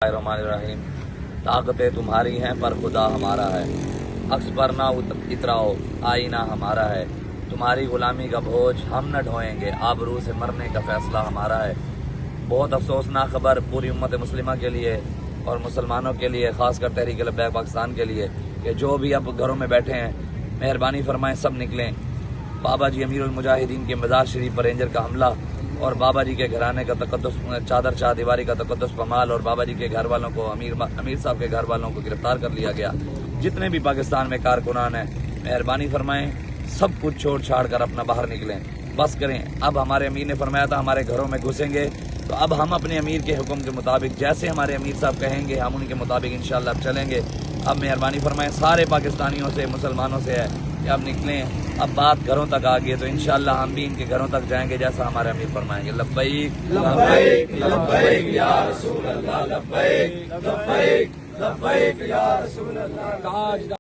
बिस्मिल्लाहिर्रहमानिर्रहीम। ताकतें तुम्हारी हैं पर खुदा हमारा है, अक्स पर ना इतराओ आईना हमारा है। तुम्हारी गुलामी का बोझ हम न ढोएंगे, आबरू से मरने का फैसला हमारा है। बहुत अफसोसनाक खबर पूरी उम्मत मुस्लिमा के लिए और मुसलमानों के लिए, खासकर तहरीक लब्बैक पाकिस्तान के लिए, कि जो भी अब घरों में बैठे हैं मेहरबानी फरमाएं सब निकलें। बाबा जी अमीरुल मुजाहिदीन के मज़ार शरीफ पर रेंजर का हमला और बाबा जी के घराने का तकद्दुस, चादर चाहदीवारी का तकद्दुस पमाल और बाबा जी के घर वालों को, अमीर साहब के घर वालों को गिरफ्तार कर लिया गया। जितने भी पाकिस्तान में कारकुनान हैं मेहरबानी फरमाएं सब कुछ छोड़ छाड़ कर अपना बाहर निकलें, बस करें। अब हमारे अमीर ने फरमाया था हमारे घरों में घुसेंगे, तो अब हम अपने अमीर के हुक्म के मुताबिक, जैसे हमारे अमीर साहब कहेंगे हम उनके मुताबिक इंशाअल्लाह अब चलेंगे। अब मेहरबानी फरमाएं सारे पाकिस्तानियों से, मुसलमानों से है कि अब निकलें। अब बात घरों तक आ गई है तो इंशाअल्लाह हम भी इनके घरों तक जाएंगे जैसा हमारे अमीर फरमाएंगे। लब्बैक लब्बैक लब्बैक या रसूल अल्लाह, लब्बैक लब्बैक लब्बैक या रसूल अल्लाह।